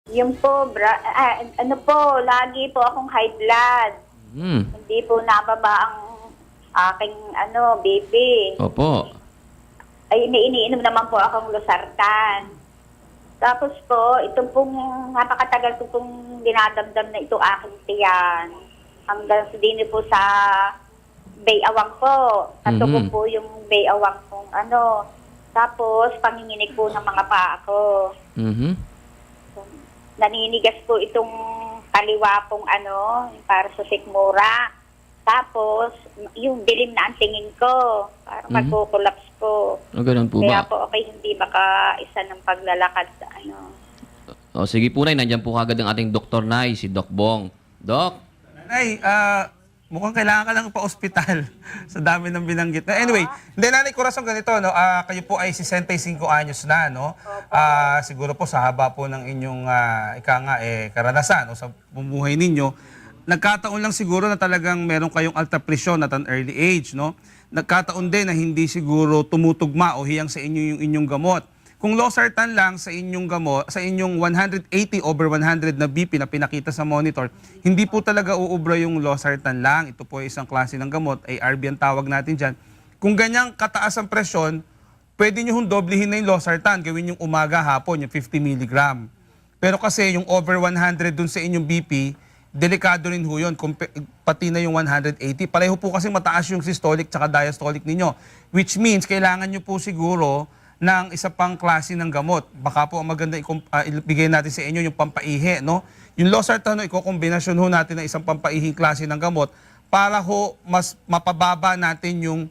Yung po, ano po, lagi po akong high blood. Hmm. Hindi po nababa ang aking BP. Opo. Ay, may iniinom naman po akong losartan. Tapos po, ito pong napakatagal ko pong dinadamdam na ito aking tiyan. Hanggang sa din po sa bayawang po. Natubo po yung bayawang pong Tapos, panginginig po ng mga paa ko. Naninigas po itong kaliwa pong para sa sikmura. Tapos, yung dilim na ang tingin ko. Parang magkukulaps po. O, ganun po Kaya ba? po, okay, hindi makaisa ng paglalakad sa O, sige po, Nay. Nandyan po kagad ang ating Dr. Nay, si Doc Bong. Doc? Nay, mukhang kailangan ka lang pa-ospital sa dami ng binanggit. Anyway, hindi, Nanay Corazon, ganito, no? Kayo po ay 65 anyos na, no? Siguro po sa haba po ng inyong karanasan o sa bumuhay ninyo, nagkataon lang siguro na talagang meron kayong alta presyon at an early age, no? Nagkataon din na hindi siguro tumutugma o hiyang sa inyo yung inyong gamot. Kung losartan lang sa inyong gamot, sa inyong 180/100 na BP na pinakita sa monitor, hindi po talaga uubra yung losartan lang. Ito po ay isang klase ng gamot, ARB ang tawag natin dyan. Kung ganyang kataas ang presyon, pwede nyo doblehin na yung losartan, gawin yung umaga, hapon, yung 50 mg. Pero kasi yung over 100 dun sa inyong BP, delikado rin ho yun, pati na yung 180. Pareho po kasi mataas yung systolic tsaka diastolic ninyo. Which means, kailangan nyo po siguro ng isa pang klase ng gamot. Baka po ang maganda ibigay natin sa inyo yung pampaihi, no? Yung losartan, ikokombinasyon ho natin ng isang pampaihing klase ng gamot para ho mas mapababa natin yung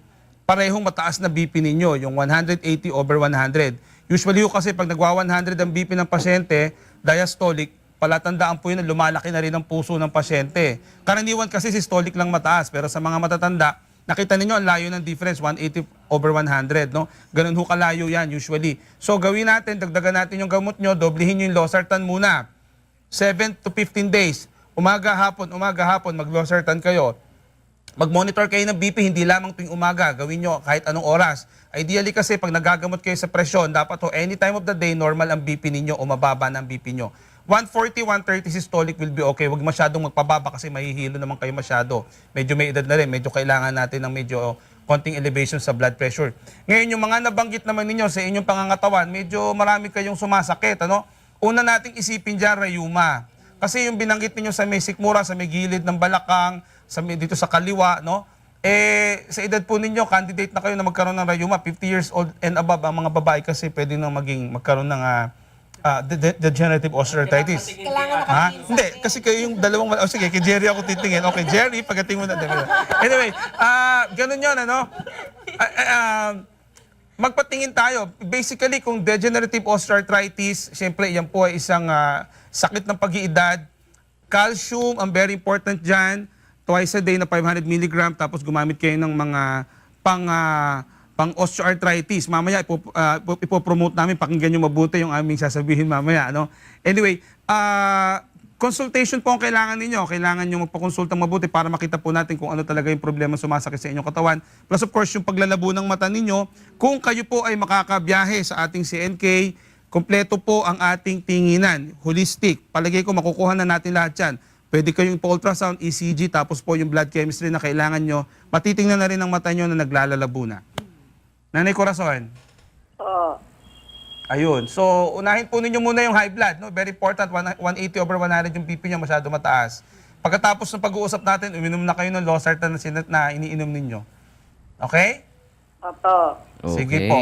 parehong mataas na BP ninyo, yung 180/100. Usually ho kasi pag nagwa 100 ang BP ng pasyente, diastolic, palatandaan po yun na lumalaki na rin ang puso ng pasyente. Karaniwan kasi systolic lang mataas, pero sa mga matatanda, nakita ninyo ang layo ng difference, 180/100, no? Ganun ho kalayo yan usually. So gawin natin, dagdagan natin yung gamot nyo, doblehin nyo yung losartan muna. 7 to 15 days, umaga, hapon, mag-losartan kayo. Mag-monitor kayo ng BP, hindi lamang tuwing umaga, gawin nyo kahit anong oras. Ideally kasi pag nagagamot kayo sa presyon, dapat ho any time of the day, normal ang BP ninyo o mababa ng BP nyo. 140, 130 systolic will be okay. Huwag masyadong magpababa kasi mahihilo naman kayo masyado. Medyo may edad na rin, medyo kailangan natin ng medyo konting elevation sa blood pressure. Ngayon, yung mga nabanggit naman ninyo sa inyong pangangatawan, medyo marami kayong sumasakit, ano? Una nating isipin dyan, rayuma. Kasi yung binanggit ninyo sa may sikmura, sa may gilid ng balakang, dito sa kaliwa, no? Sa edad po ninyo, candidate na kayo na magkaroon ng rayuma. 50 years old and above, ang mga babae kasi pwede nang magkaroon ng degenerative osteoarthritis. Hindi, kasi kayo yung dalawang... sige, kay Jerry ako titingin. Okay, Jerry, pagdating mo na. Anyway, ganun yun, ano? Magpatingin tayo. Basically, kung degenerative osteoarthritis, siyempre, yan po ay isang sakit ng pag-iedad. Calcium, ang very important dyan. Twice a day na 500 mg, tapos gumamit kayo ng mga pang-osteoarthritis. Mamaya, ipopromote namin, pakinggan nyo mabuti yung aming sasabihin mamaya. No? Anyway, consultation po ang kailangan ninyo. Kailangan nyo magpakonsultang mabuti para makita po natin kung ano talaga yung problema sumasakit sa inyong katawan. Plus of course, yung paglalabo ng mata ninyo. Kung kayo po ay makakabiyahe sa ating CNK, kompleto po ang ating tinginan, holistic. Palagay ko, makukuha na natin lahat yan. Pwede kayong ultrasound, ECG, tapos po yung blood chemistry na kailangan nyo. Matitingnan na rin ang mata nyo na naglalalabo na. Nanay Corazon? Oo. Ayun. So, unahin po ninyo muna yung high blood. No? Very important, 180/100 yung BP nyo, masyado mataas. Pagkatapos ng pag-uusap natin, uminom na kayo ng losartan na iniinom ninyo. Okay? Opo. Sige po.